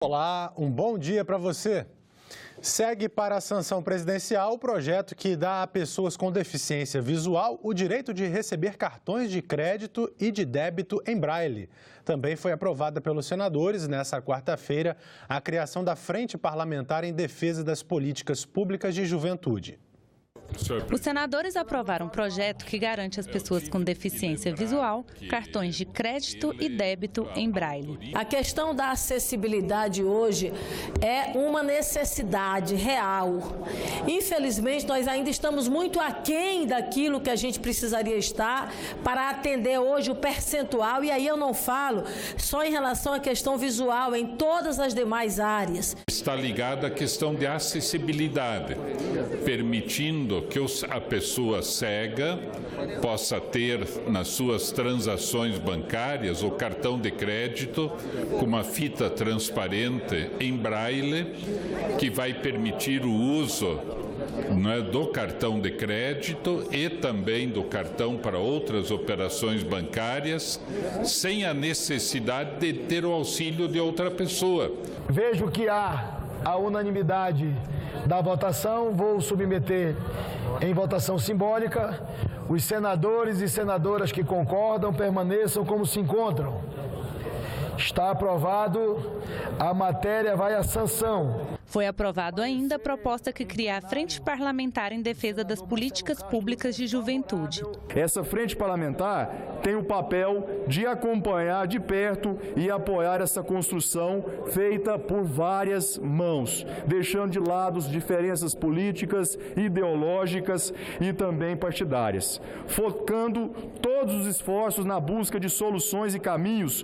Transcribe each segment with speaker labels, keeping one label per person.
Speaker 1: Olá, um bom dia para você. Segue para a sanção presidencial o projeto que dá a pessoas com deficiência visual o direito de receber cartões de crédito e de débito em braille. Também foi aprovada pelos senadores, nesta quarta-feira, a criação da Frente Parlamentar em Defesa das Políticas Públicas de Juventude.
Speaker 2: Os senadores aprovaram um projeto que garante às pessoas com deficiência visual cartões de crédito e débito em braille.
Speaker 3: A questão da acessibilidade hoje é uma necessidade real. Infelizmente, nós ainda estamos muito aquém daquilo que a gente precisaria estar para atender hoje o percentual, e aí eu não falo só em relação à questão visual, em todas as demais áreas.
Speaker 4: Está ligada à questão de acessibilidade, permitindo que a pessoa cega possa ter nas suas transações bancárias o cartão de crédito com uma fita transparente em braille que vai permitir o uso do cartão de crédito e também do cartão para outras operações bancárias, sem a necessidade de ter o auxílio de outra pessoa.
Speaker 5: Vejo que há a unanimidade da votação, vou submeter em votação simbólica. Os senadores e senadoras que concordam permaneçam como se encontram. Está aprovado, a matéria vai à sanção.
Speaker 2: Foi aprovado ainda a proposta que cria a Frente Parlamentar em Defesa das Políticas Públicas de Juventude.
Speaker 6: Essa frente parlamentar tem o papel de acompanhar de perto e apoiar essa construção feita por várias mãos, deixando de lado as diferenças políticas, ideológicas e também partidárias, focando todos os esforços na busca de soluções e caminhos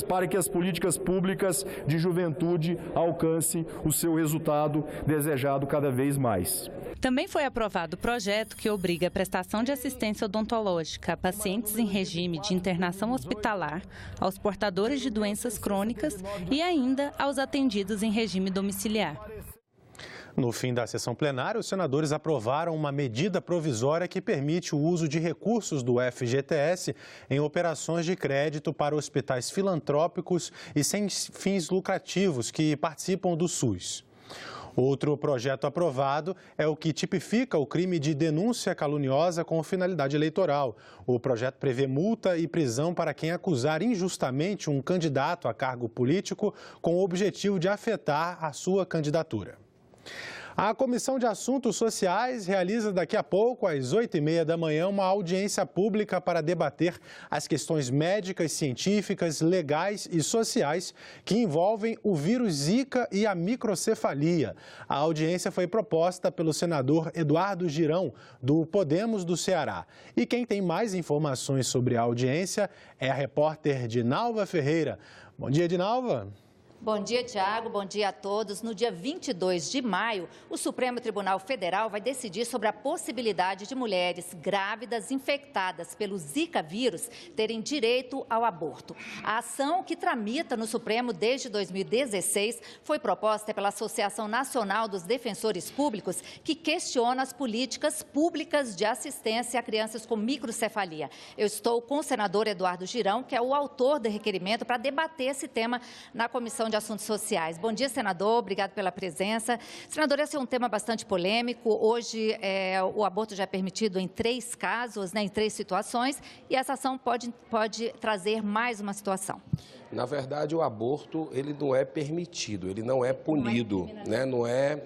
Speaker 6: para que as políticas públicas de juventude alcancem o seu resultado desejado cada vez mais.
Speaker 2: Também foi aprovado o projeto que obriga a prestação de assistência odontológica a pacientes em regime de internação hospitalar, aos portadores de doenças crônicas e ainda aos atendidos em regime domiciliar.
Speaker 1: No fim da sessão plenária, os senadores aprovaram uma medida provisória que permite o uso de recursos do FGTS em operações de crédito para hospitais filantrópicos e sem fins lucrativos que participam do SUS. Outro projeto aprovado é o que tipifica o crime de denúncia caluniosa com finalidade eleitoral. O projeto prevê multa e prisão para quem acusar injustamente um candidato a cargo político com o objetivo de afetar a sua candidatura. A Comissão de Assuntos Sociais realiza daqui a pouco, às 8h30 da manhã, uma audiência pública para debater as questões médicas, científicas, legais e sociais que envolvem o vírus Zika e a microcefalia. A audiência foi proposta pelo senador Eduardo Girão, do Podemos do Ceará. E quem tem mais informações sobre a audiência é a repórter Dinalva Ferreira. Bom dia, Dinalva.
Speaker 7: Bom dia, Tiago. Bom dia a todos. No dia 22 de maio, o Supremo Tribunal Federal vai decidir sobre a possibilidade de mulheres grávidas infectadas pelo Zika vírus terem direito ao aborto. A ação, que tramita no Supremo desde 2016, foi proposta pela Associação Nacional dos Defensores Públicos, que questiona as políticas públicas de assistência a crianças com microcefalia. Eu estou com o senador Eduardo Girão, que é o autor do requerimento, para debater esse tema na Comissão de Assuntos Sociais. Bom dia, senador. Obrigado pela presença. Senador, esse é um tema bastante polêmico. Hoje, o aborto já é permitido em 3 casos, em 3 situações, e essa ação pode trazer mais uma situação.
Speaker 8: Na verdade, o aborto, ele não é permitido, ele não é punido, né?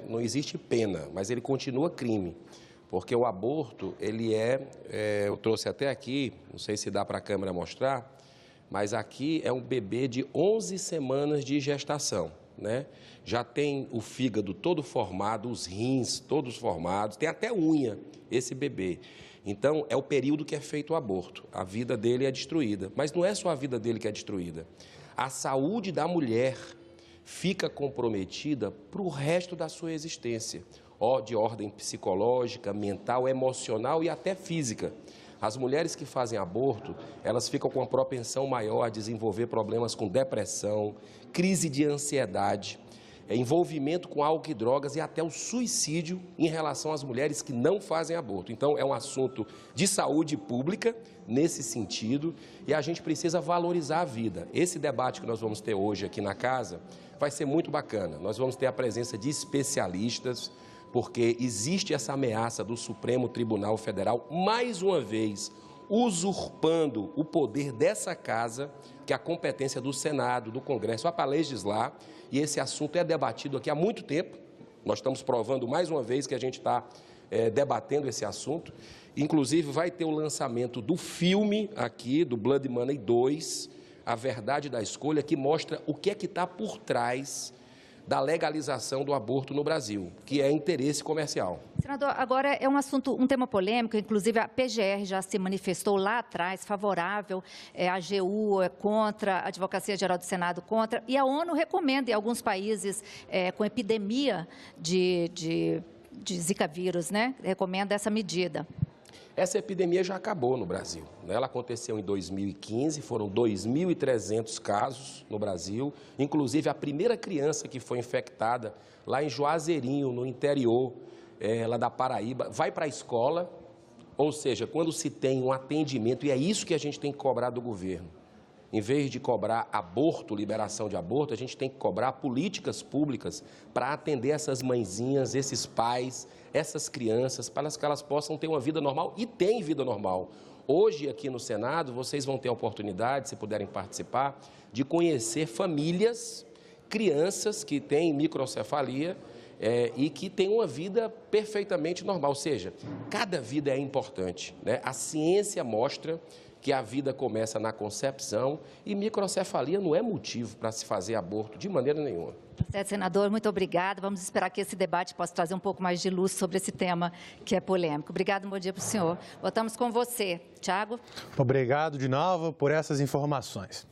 Speaker 8: Não existe pena, mas ele continua crime. Porque o aborto, ele eu trouxe até aqui, não sei se dá para a câmera mostrar, mas aqui é um bebê de 11 semanas de gestação, né? Já tem o fígado todo formado, os rins todos formados, tem até unha esse bebê. Então, é o período que é feito o aborto. A vida dele é destruída. Mas não é só a vida dele que é destruída. A saúde da mulher fica comprometida para o resto da sua existência, de ordem psicológica, mental, emocional e até física. As mulheres que fazem aborto, elas ficam com uma propensão maior a desenvolver problemas com depressão, crise de ansiedade. envolvimento com álcool e drogas e até o suicídio em relação às mulheres que não fazem aborto. Então, é um assunto de saúde pública nesse sentido e a gente precisa valorizar a vida. Esse debate que nós vamos ter hoje aqui na casa vai ser muito bacana. Nós vamos ter a presença de especialistas, porque existe essa ameaça do Supremo Tribunal Federal, mais uma vez, usurpando o poder dessa casa, que é a competência do Senado, do Congresso, para legislar, e esse assunto é debatido aqui há muito tempo. Nós estamos provando mais uma vez que a gente está debatendo esse assunto. Inclusive, vai ter o lançamento do filme aqui, do Blood Money 2, A Verdade da Escolha, que mostra o que é que está por trás da legalização do aborto no Brasil, que é interesse comercial.
Speaker 7: Senador, agora é um assunto, um tema polêmico, inclusive a PGR já se manifestou lá atrás, favorável, a AGU é contra, a Advocacia Geral do Senado contra, e a ONU recomenda em alguns países com epidemia de Zika vírus, né? Recomenda essa medida.
Speaker 8: Essa epidemia já acabou no Brasil. Ela aconteceu em 2015, foram 2.300 casos no Brasil, inclusive a primeira criança que foi infectada lá em Juazeirinho, no interior lá da Paraíba, vai para a escola, ou seja, quando se tem um atendimento, e é isso que a gente tem que cobrar do governo. Em vez de cobrar aborto, liberação de aborto, a gente tem que cobrar políticas públicas para atender essas mãezinhas, esses pais, essas crianças, para que elas possam ter uma vida normal e têm vida normal. Hoje, aqui no Senado, vocês vão ter a oportunidade, se puderem participar, de conhecer famílias, crianças que têm microcefalia e que têm uma vida perfeitamente normal. Ou seja, cada vida é importante, né? A ciência mostra que a vida começa na concepção e microcefalia não é motivo para se fazer aborto de maneira nenhuma.
Speaker 7: Certo, senador, muito obrigada. Vamos esperar que esse debate possa trazer um pouco mais de luz sobre esse tema que é polêmico. Obrigado, bom dia para o senhor. Voltamos com você, Tiago.
Speaker 1: Obrigado de novo por essas informações.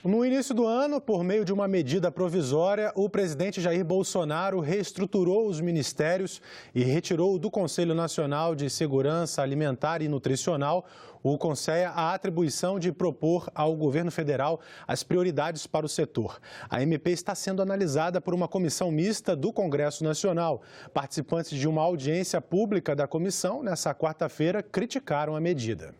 Speaker 1: No início do ano, por meio de uma medida provisória, o presidente Jair Bolsonaro reestruturou os ministérios e retirou do Conselho Nacional de Segurança Alimentar e Nutricional, o CONSEA, a atribuição de propor ao governo federal as prioridades para o setor. A MP está sendo analisada por uma comissão mista do Congresso Nacional. Participantes de uma audiência pública da comissão, nessa quarta-feira, criticaram a medida.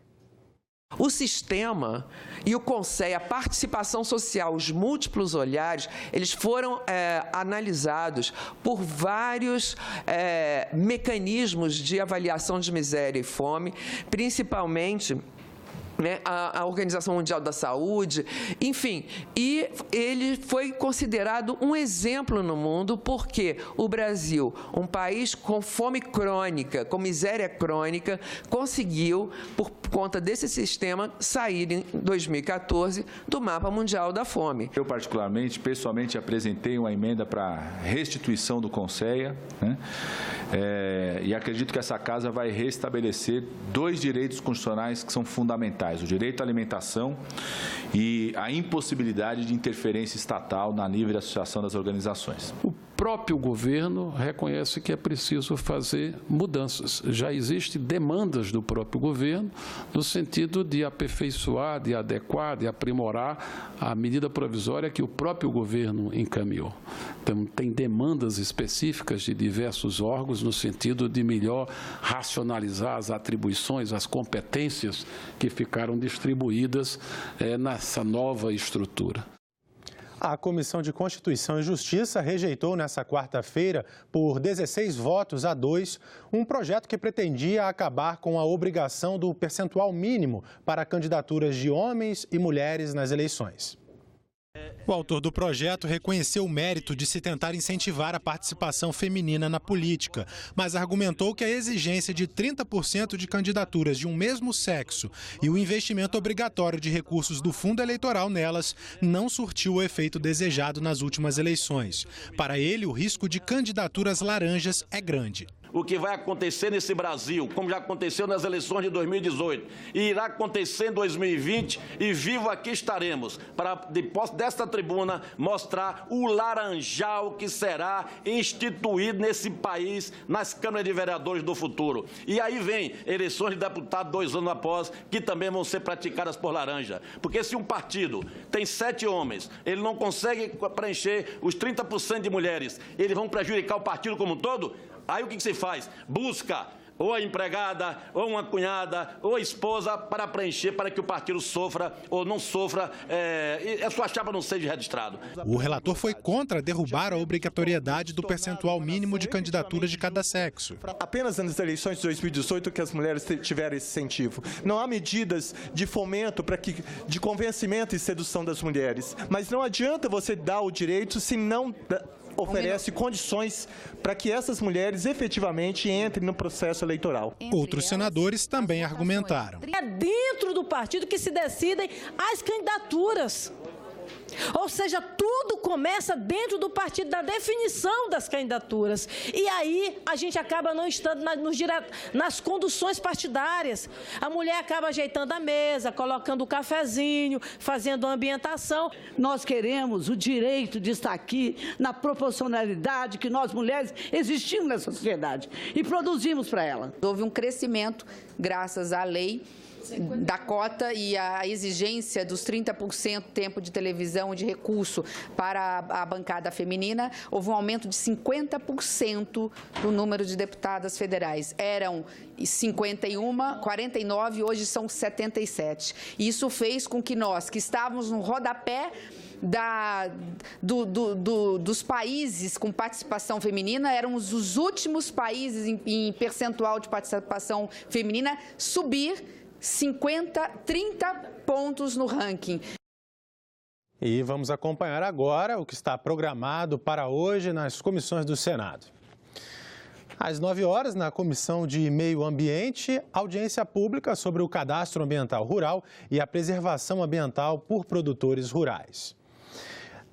Speaker 9: O sistema e o CONSEA, a participação social, os múltiplos olhares, eles foram analisados por vários mecanismos de avaliação de miséria e fome, principalmente a Organização Mundial da Saúde, enfim, e ele foi considerado um exemplo no mundo porque o Brasil, um país com fome crônica, com miséria crônica, conseguiu, por conta desse sistema, sair em 2014 do mapa mundial da fome.
Speaker 10: Eu, particularmente, pessoalmente, apresentei uma emenda para restituição do CONSEA, né? E acredito que essa casa vai restabelecer 2 direitos constitucionais que são fundamentais. O direito à alimentação e a impossibilidade de interferência estatal na livre associação das organizações.
Speaker 11: O próprio governo reconhece que é preciso fazer mudanças. Já existem demandas do próprio governo no sentido de aperfeiçoar, de adequar, de aprimorar a medida provisória que o próprio governo encaminhou. Então, tem demandas específicas de diversos órgãos no sentido de melhor racionalizar as atribuições, as competências que ficaram distribuídas nessa nova estrutura.
Speaker 1: A Comissão de Constituição e Justiça rejeitou nesta quarta-feira, por 16 votos a 2, um projeto que pretendia acabar com a obrigação do percentual mínimo para candidaturas de homens e mulheres nas eleições. O autor do projeto reconheceu o mérito de se tentar incentivar a participação feminina na política, mas argumentou que a exigência de 30% de candidaturas de um mesmo sexo e o investimento obrigatório de recursos do fundo eleitoral nelas não surtiu o efeito desejado nas últimas eleições. Para ele, o risco de candidaturas laranjas é grande.
Speaker 12: o que vai acontecer nesse Brasil, como já aconteceu nas eleições de 2018, e irá acontecer em 2020, e vivo aqui estaremos para, de posse desta tribuna, mostrar o laranjal que será instituído nesse país nas câmaras de vereadores do futuro. E aí vem eleições de deputado 2 anos após, que também vão ser praticadas por laranja. Porque se um partido tem 7 homens, ele não consegue preencher os 30% de mulheres, eles vão prejudicar o partido como um todo? Aí o que se faz? Busca ou a empregada, ou uma cunhada, ou a esposa para preencher, para que o partido sofra ou não sofra, e a sua chapa não seja registrada.
Speaker 13: O relator foi contra derrubar a obrigatoriedade do percentual mínimo de candidaturas de cada sexo.
Speaker 14: Apenas nas eleições de 2018 que as mulheres tiveram esse incentivo. Não há medidas de fomento de convencimento e sedução das mulheres. Mas não adianta você dar o direito se não oferece condições para que essas mulheres efetivamente entrem no processo eleitoral.
Speaker 13: Outros senadores também argumentaram.
Speaker 3: É dentro do partido que se decidem as candidaturas. Ou seja, tudo começa dentro do partido, da definição das candidaturas. E aí a gente acaba não estando nas conduções partidárias. A mulher acaba ajeitando a mesa, colocando o cafezinho, fazendo a ambientação.
Speaker 15: Nós queremos o direito de estar aqui na proporcionalidade que nós mulheres existimos nessa sociedade e produzimos para ela.
Speaker 16: Houve um crescimento graças à lei da cota e a exigência dos 30% tempo de televisão e de recurso para a bancada feminina, houve um aumento de 50% no número de deputadas federais. Eram 51, 49, hoje são 77. Isso fez com que nós, que estávamos no rodapé dos países com participação feminina, éramos os últimos países em percentual de participação feminina, subir 30 pontos no ranking.
Speaker 1: E vamos acompanhar agora o que está programado para hoje nas comissões do Senado. Às 9 horas, na Comissão de Meio Ambiente, audiência pública sobre o Cadastro Ambiental Rural e a preservação ambiental por produtores rurais.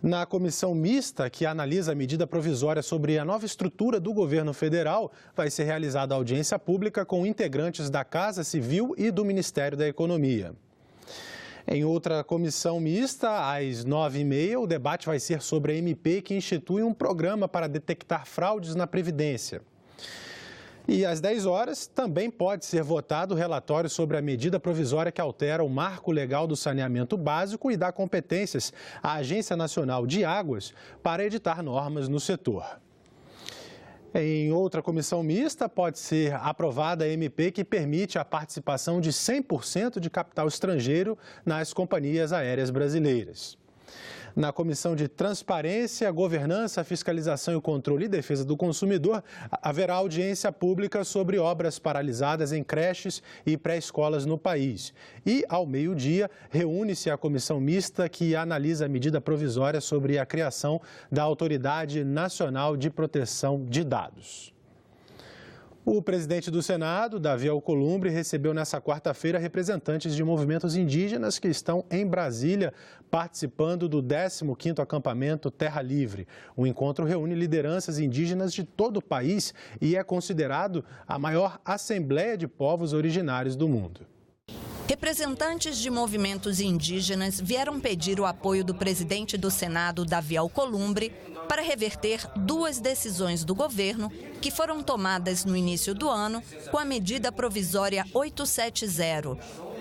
Speaker 1: Na comissão mista, que analisa a medida provisória sobre a nova estrutura do governo federal, vai ser realizada audiência pública com integrantes da Casa Civil e do Ministério da Economia. Em outra comissão mista, às 9h30, o debate vai ser sobre a MP que institui um programa para detectar fraudes na Previdência. E às 10 horas também pode ser votado o relatório sobre a medida provisória que altera o marco legal do saneamento básico e dá competências à Agência Nacional de Águas para editar normas no setor. Em outra comissão mista, pode ser aprovada a MP que permite a participação de 100% de capital estrangeiro nas companhias aéreas brasileiras. Na Comissão de Transparência, Governança, Fiscalização e Controle e Defesa do Consumidor, haverá audiência pública sobre obras paralisadas em creches e pré-escolas no país. E, ao meio-dia, reúne-se a comissão mista que analisa a medida provisória sobre a criação da Autoridade Nacional de Proteção de Dados. O presidente do Senado, Davi Alcolumbre, recebeu nesta quarta-feira representantes de movimentos indígenas que estão em Brasília participando do 15º acampamento Terra Livre. O encontro reúne lideranças indígenas de todo o país e é considerado a maior assembleia de povos originários do mundo.
Speaker 2: Representantes de movimentos indígenas vieram pedir o apoio do presidente do Senado, Davi Alcolumbre, para reverter 2 decisões do governo que foram tomadas no início do ano com a medida provisória 870,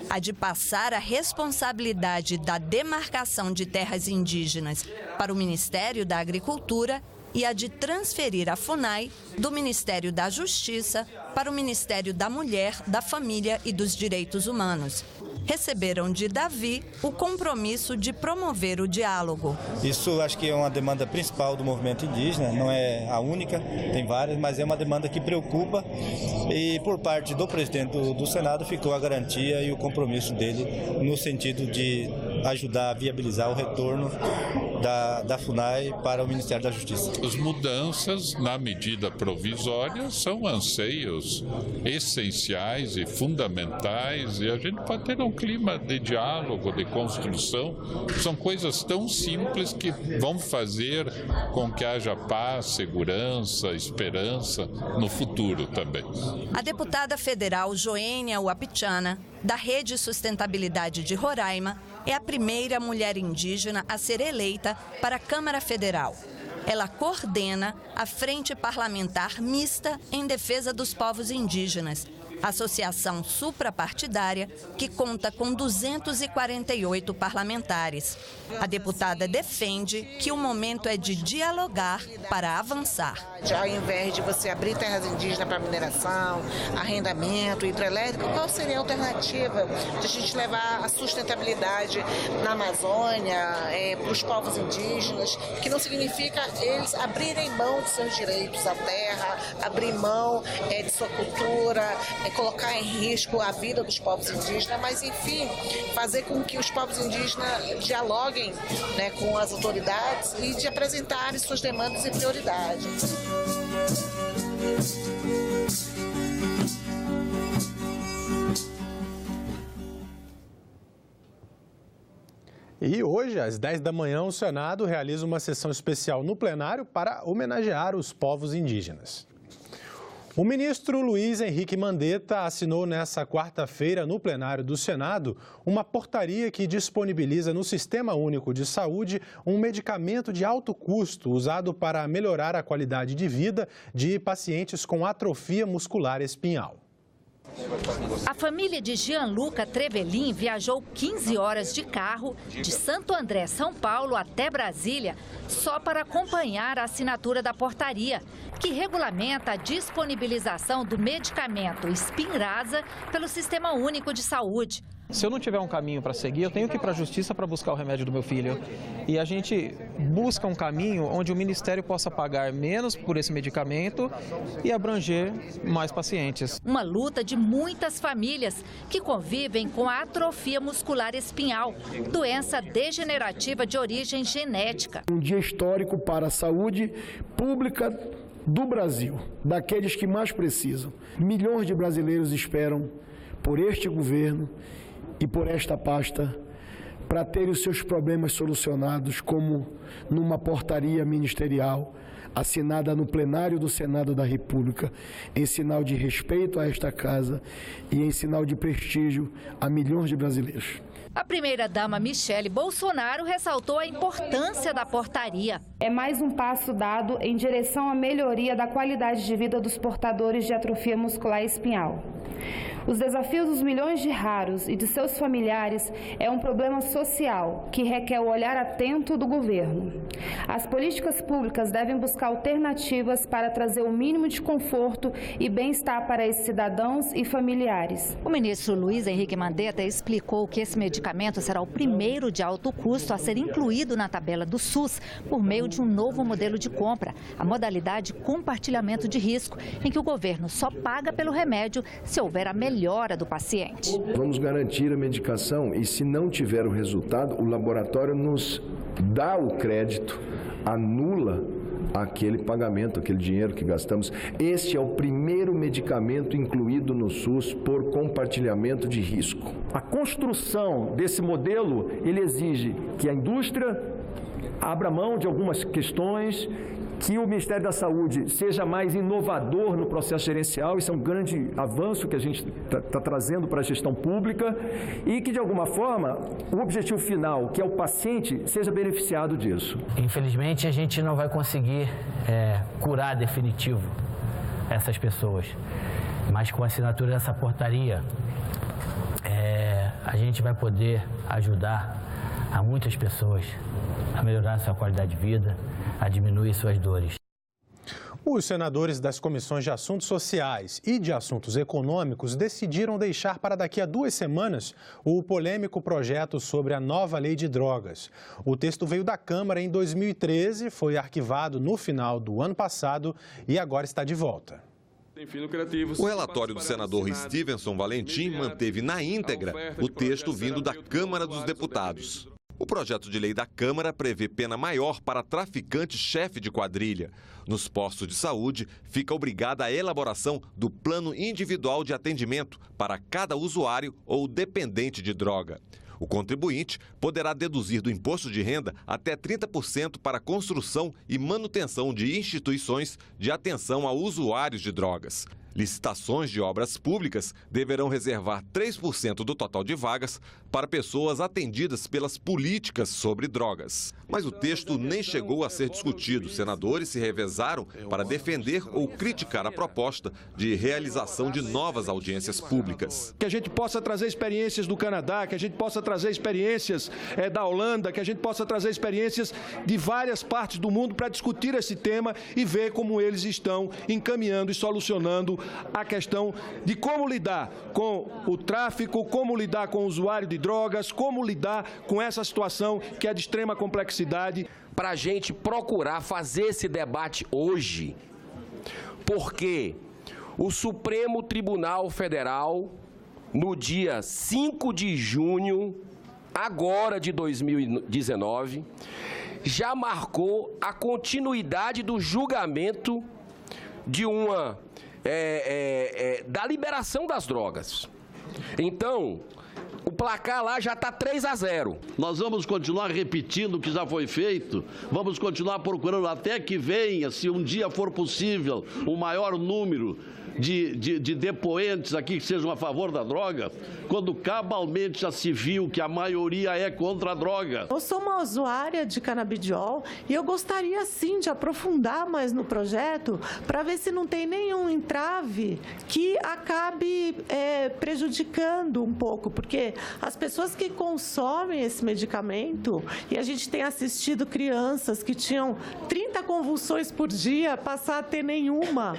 Speaker 2: a de passar a responsabilidade da demarcação de terras indígenas para o Ministério da Agricultura e a de transferir a FUNAI do Ministério da Justiça para o Ministério da Mulher, da Família e dos Direitos Humanos. Receberam de Davi o compromisso de promover o diálogo.
Speaker 17: Isso acho que é uma demanda principal do movimento indígena, não é a única, tem várias, mas é uma demanda que preocupa e por parte do presidente do Senado ficou a garantia e o compromisso dele no sentido de ajudar a viabilizar o retorno da FUNAI para o Ministério da Justiça.
Speaker 4: As mudanças na medida provisória são anseios essenciais e fundamentais, e a gente pode ter um clima de diálogo, de construção. São coisas tão simples que vão fazer com que haja paz, segurança, esperança no futuro também.
Speaker 18: A deputada federal Joênia Wapichana, da Rede Sustentabilidade de Roraima, é a primeira mulher indígena a ser eleita para a Câmara Federal. Ela coordena a Frente Parlamentar Mista em Defesa dos Povos Indígenas, associação suprapartidária que conta com 248 parlamentares. A deputada defende que o momento é de dialogar para avançar.
Speaker 19: Ao invés de você abrir terras indígenas para mineração, arrendamento, hidrelétrico, qual seria a alternativa de a gente levar a sustentabilidade na Amazônia, para os povos indígenas, que não significa eles abrirem mão de seus direitos à terra, abrir mão de sua cultura, colocar em risco a vida dos povos indígenas, mas, enfim, fazer com que os povos indígenas dialoguem, né, com as autoridades e de apresentarem suas demandas e prioridades.
Speaker 1: E hoje, às 10 da manhã, o Senado realiza uma sessão especial no plenário para homenagear os povos indígenas. O ministro Luiz Henrique Mandetta assinou nesta quarta-feira, no plenário do Senado, uma portaria que disponibiliza no Sistema Único de Saúde um medicamento de alto custo usado para melhorar a qualidade de vida de pacientes com atrofia muscular espinhal.
Speaker 7: A família de Gianluca Trevelin viajou 15 horas de carro de Santo André, São Paulo, até Brasília, só para acompanhar a assinatura da portaria, que regulamenta a disponibilização do medicamento Spinraza pelo Sistema Único de Saúde.
Speaker 20: Se eu não tiver um caminho para seguir, eu tenho que ir para a justiça para buscar o remédio do meu filho. E a gente busca um caminho onde o Ministério possa pagar menos por esse medicamento e abranger mais pacientes.
Speaker 7: Uma luta de muitas famílias que convivem com a atrofia muscular espinhal, doença degenerativa de origem genética.
Speaker 5: Um dia histórico para a saúde pública do Brasil, daqueles que mais precisam. Milhões de brasileiros esperam por este governo e por esta pasta para ter os seus problemas solucionados, como numa portaria ministerial assinada no plenário do Senado da República, em sinal de respeito a esta casa e em sinal de prestígio a milhões de brasileiros.
Speaker 7: A primeira-dama Michele Bolsonaro ressaltou a importância da portaria.
Speaker 21: É mais um passo dado em direção à melhoria da qualidade de vida dos portadores de atrofia muscular espinhal. Os desafios dos milhões de raros e de seus familiares é um problema social que requer o olhar atento do governo. As políticas públicas devem buscar alternativas para trazer o mínimo de conforto e bem-estar para esses cidadãos e familiares.
Speaker 7: O ministro Luiz Henrique Mandetta explicou que esse medicamento será o primeiro de alto custo a ser incluído na tabela do SUS por meio de um novo modelo de compra, a modalidade compartilhamento de risco, em que o governo só paga pelo remédio se houver a melhora do paciente.
Speaker 6: Vamos garantir a medicação e, se não tiver o resultado, o laboratório nos dá o crédito, anula aquele pagamento, aquele dinheiro que gastamos. Este é o primeiro medicamento incluído no SUS por compartilhamento de risco.
Speaker 5: A construção desse modelo, ele exige que a indústria abra mão de algumas questões, que o Ministério da Saúde seja mais inovador no processo gerencial, isso é um grande avanço que a gente está trazendo para a gestão pública, e que, de alguma forma, o objetivo final, que é o paciente, seja beneficiado disso.
Speaker 22: Infelizmente, a gente não vai conseguir curar definitivo essas pessoas, mas com a assinatura dessa portaria, a gente vai poder ajudar a muitas pessoas a melhorar sua qualidade de vida, a diminuir suas dores.
Speaker 1: Os senadores das comissões de Assuntos Sociais e de Assuntos Econômicos decidiram deixar para daqui a 2 semanas o polêmico projeto sobre a nova lei de drogas. O texto veio da Câmara em 2013, foi arquivado no final do ano passado e agora está de volta.
Speaker 8: O relatório do senador Stevenson Valentim manteve na íntegra o texto vindo da Câmara dos Deputados. O projeto de lei da Câmara prevê pena maior para traficante-chefe de quadrilha. Nos postos de saúde, fica obrigada a elaboração do plano individual de atendimento para cada usuário ou dependente de droga. O contribuinte poderá deduzir do imposto de renda até 30% para a construção e manutenção de instituições de atenção a usuários de drogas. Licitações de obras públicas deverão reservar 3% do total de vagas para pessoas atendidas pelas políticas sobre drogas. Mas o texto nem chegou a ser discutido. Senadores se revezaram para defender ou criticar a proposta de realização de novas audiências públicas.
Speaker 9: Que a gente possa trazer experiências do Canadá, que a gente possa trazer experiências da Holanda, que a gente possa trazer experiências de várias partes do mundo para discutir esse tema e ver como eles estão encaminhando e solucionando a questão de como lidar com o tráfico, como lidar com o usuário de drogas, como lidar com essa situação que é de extrema complexidade.
Speaker 23: Para a gente procurar fazer esse debate hoje, porque o Supremo Tribunal Federal, no dia 5 de junho, agora de 2019, já marcou a continuidade do julgamento de da liberação das drogas. Então, o placar lá já está 3-0.
Speaker 24: Nós vamos continuar repetindo o que já foi feito, vamos continuar procurando até que venha, se um dia for possível, um maior número de depoentes aqui que sejam a favor da droga, quando cabalmente já se viu que a maioria é contra a droga.
Speaker 25: Eu sou uma usuária de canabidiol e eu gostaria sim de aprofundar mais no projeto para ver se não tem nenhum entrave que acabe prejudicando um pouco, porque as pessoas que consomem esse medicamento, e a gente tem assistido crianças que tinham 30 convulsões por dia passar a ter nenhuma,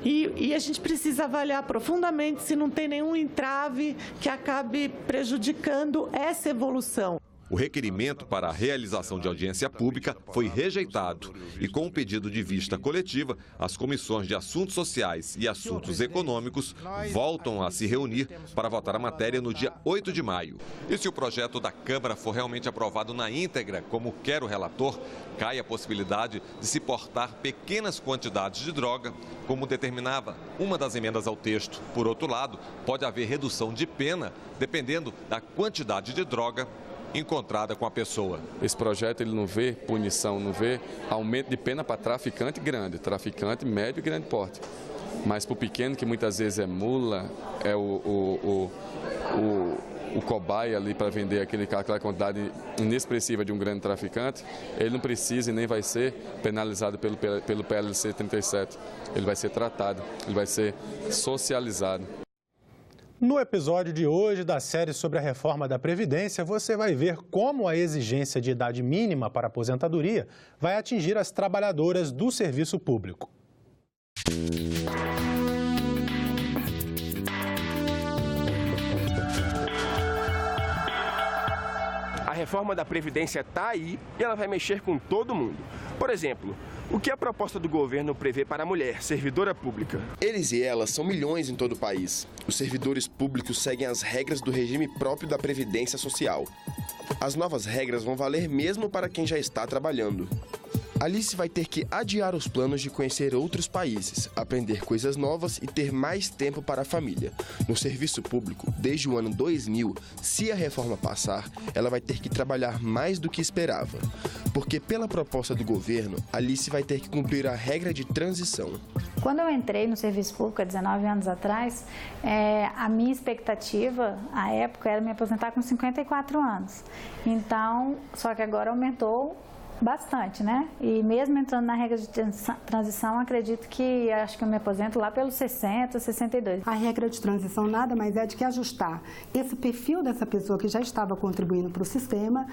Speaker 25: e a gente precisa avaliar profundamente se não tem nenhum entrave que acabe prejudicando essa evolução.
Speaker 8: O requerimento para a realização de audiência pública foi rejeitado e, com o pedido de vista coletiva, as comissões de Assuntos Sociais e Assuntos Econômicos voltam a se reunir para votar a matéria no dia 8 de maio. E se o projeto da Câmara for realmente aprovado na íntegra, como quer o relator, cai a possibilidade de se portar pequenas quantidades de droga, como determinava uma das emendas ao texto. Por outro lado, pode haver redução de pena, dependendo da quantidade de droga encontrada com a pessoa.
Speaker 11: Esse projeto ele não vê punição, não vê aumento de pena para traficante grande, traficante médio e grande porte. Mas para o pequeno, que muitas vezes é mula, é o cobaia ali para vender aquela quantidade inexpressiva de um grande traficante, ele não precisa e nem vai ser penalizado pelo PLC 37. Ele vai ser tratado, ele vai ser socializado.
Speaker 1: No episódio de hoje da série sobre a reforma da Previdência, você vai ver como a exigência de idade mínima para aposentadoria vai atingir as trabalhadoras do serviço público.
Speaker 26: A reforma da Previdência está aí e ela vai mexer com todo mundo. Por exemplo, o que a proposta do governo prevê para a mulher, servidora pública?
Speaker 27: Eles e elas são milhões em todo o país. Os servidores públicos seguem as regras do regime próprio da Previdência Social. As novas regras vão valer mesmo para quem já está trabalhando. Alice vai ter que adiar os planos de conhecer outros países, aprender coisas novas e ter mais tempo para a família. No serviço público, desde o ano 2000, se a reforma passar, ela vai ter que trabalhar mais do que esperava. Porque, pela proposta do governo, Alice vai ter que cumprir a regra de transição.
Speaker 28: Quando eu entrei no serviço público há 19 anos atrás, a minha expectativa, à época, era me aposentar com 54 anos. Então, só que agora aumentou bastante, né? E mesmo entrando na regra de transição, acredito que acho que eu me aposento lá pelos 60, 62.
Speaker 29: A regra de transição nada mais é de que ajustar esse perfil dessa pessoa que já estava contribuindo para o sistema,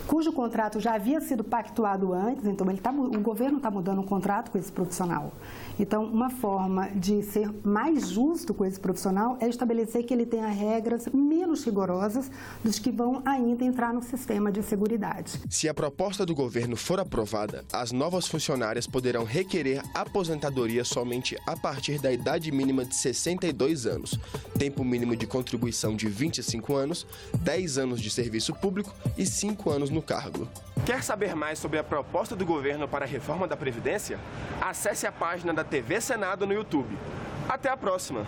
Speaker 29: cujo contrato já havia sido pactuado antes, então o governo está mudando o contrato com esse profissional. Então, uma forma de ser mais justo com esse profissional é estabelecer que ele tenha regras menos rigorosas dos que vão ainda entrar no sistema de seguridade.
Speaker 27: Se a proposta do governo governo for aprovada, as novas funcionárias poderão requerer aposentadoria somente a partir da idade mínima de 62 anos, tempo mínimo de contribuição de 25 anos, 10 anos de serviço público e 5 anos no cargo.
Speaker 26: Quer saber mais sobre a proposta do governo para a reforma da Previdência? Acesse a página da TV Senado no YouTube. Até a próxima!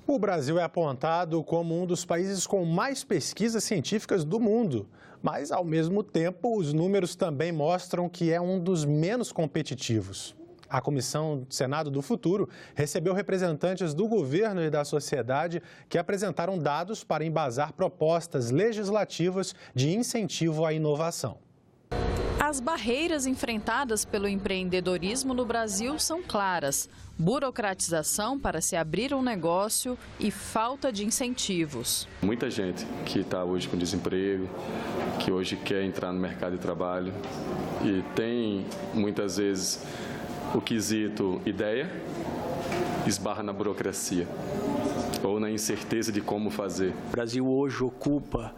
Speaker 1: O Brasil é apontado como um dos países com mais pesquisas científicas do mundo, mas, ao mesmo tempo, os números também mostram que é um dos menos competitivos. A Comissão Senado do Futuro recebeu representantes do governo e da sociedade que apresentaram dados para embasar propostas legislativas de incentivo à inovação.
Speaker 2: As barreiras enfrentadas pelo empreendedorismo no Brasil são claras: burocratização para se abrir um negócio e falta de incentivos.
Speaker 3: Muita gente que está hoje com desemprego, que hoje quer entrar no mercado de trabalho e tem, muitas vezes, o quesito ideia, esbarra na burocracia ou na incerteza de como fazer.
Speaker 10: O Brasil hoje ocupa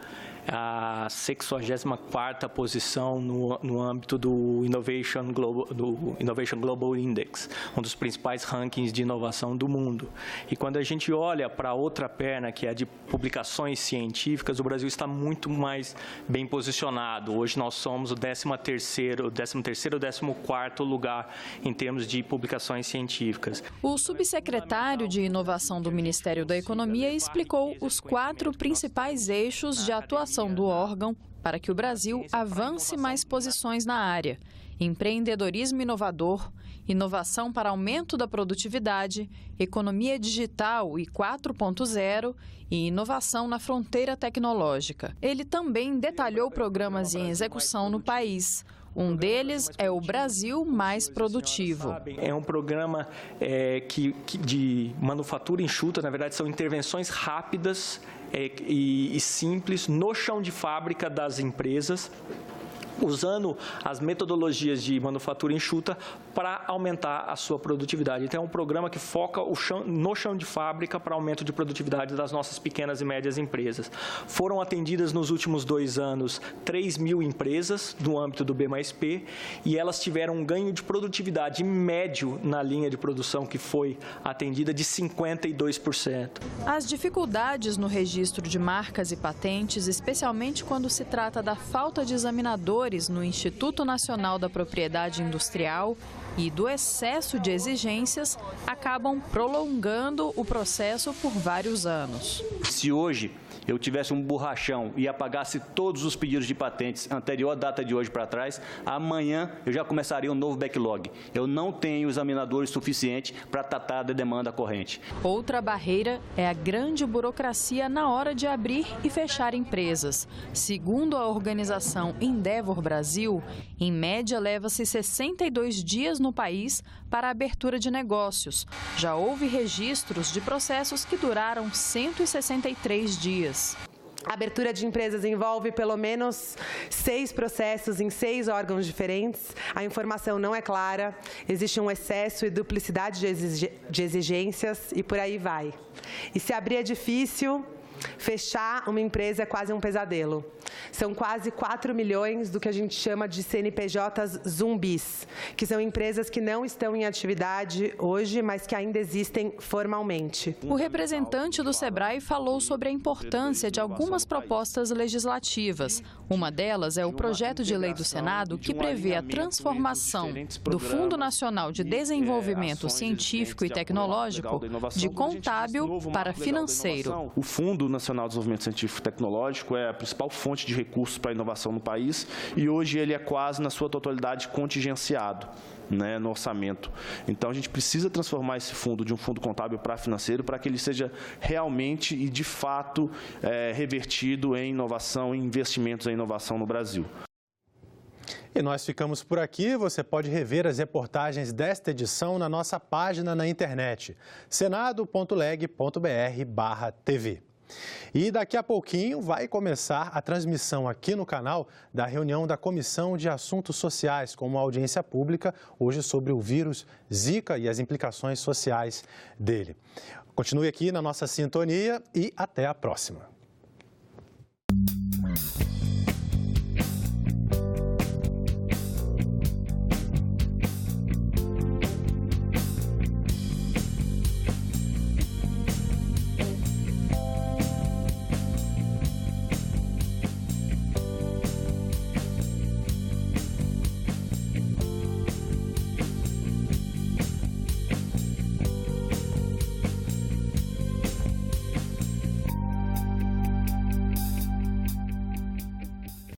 Speaker 10: a 64ª posição no âmbito do Innovation Global Index, um dos principais rankings de inovação do mundo. E quando a gente olha para a outra perna, que é a de publicações científicas, o Brasil está muito mais bem posicionado. Hoje nós somos o 13º ou 14º lugar em termos de publicações científicas.
Speaker 2: O subsecretário de Inovação do Ministério da Economia explicou os 4 principais eixos de atuação do órgão para que o Brasil avance mais posições na área: empreendedorismo inovador, inovação para aumento da produtividade, economia digital e 4.0 e inovação na fronteira tecnológica. Ele também detalhou programas em execução no país. Um deles é o Brasil Mais Produtivo.
Speaker 10: É um programa de manufatura enxuta, na verdade são intervenções rápidas e simples no chão de fábrica das empresas, usando as metodologias de manufatura enxuta para aumentar a sua produtividade. Então, é um programa que foca no chão de fábrica para aumento de produtividade das nossas pequenas e médias empresas. Foram atendidas nos últimos 2 anos 3.000 empresas no âmbito do B+P e elas tiveram um ganho de produtividade médio na linha de produção que foi atendida de 52%.
Speaker 2: As dificuldades no registro de marcas e patentes, especialmente quando se trata da falta de examinadores no Instituto Nacional da Propriedade Industrial e do excesso de exigências, acabam prolongando o processo por vários anos.
Speaker 12: Se hoje eu tivesse um borrachão e apagasse todos os pedidos de patentes anterior à data de hoje para trás, amanhã eu já começaria um novo backlog. Eu não tenho examinadores suficientes para tratar da demanda corrente.
Speaker 2: Outra barreira é a grande burocracia na hora de abrir e fechar empresas. Segundo a organização Endeavor Brasil, em média leva-se 62 dias no país para a abertura de negócios. Já houve registros de processos que duraram 163 dias.
Speaker 13: A abertura de empresas envolve pelo menos 6 processos em 6 órgãos diferentes. A informação não é clara, existe um excesso e duplicidade de exigências e por aí vai. E se abrir é difícil, fechar uma empresa é quase um pesadelo. São quase 4 milhões do que a gente chama de CNPJs zumbis, que são empresas que não estão em atividade hoje, mas que ainda existem formalmente.
Speaker 2: O representante do SEBRAE falou sobre a importância de algumas propostas legislativas. Uma delas é o projeto de lei do Senado que prevê a transformação do Fundo Nacional de Desenvolvimento Científico e Tecnológico de contábil para financeiro.
Speaker 3: O Fundo Nacional de Desenvolvimento Científico e Tecnológico é a principal fonte de recursos para a inovação no país e hoje ele é quase na sua totalidade contingenciado, né, no orçamento. Então a gente precisa transformar esse fundo de um fundo contábil para financeiro para que ele seja realmente e de fato revertido em inovação e investimentos em inovação no Brasil.
Speaker 1: E nós ficamos por aqui. Você pode rever as reportagens desta edição na nossa página na internet, senado.leg.br/tv. E daqui a pouquinho vai começar a transmissão aqui no canal da reunião da Comissão de Assuntos Sociais, com uma audiência pública, hoje sobre o vírus Zika e as implicações sociais dele. Continue aqui na nossa sintonia e até a próxima.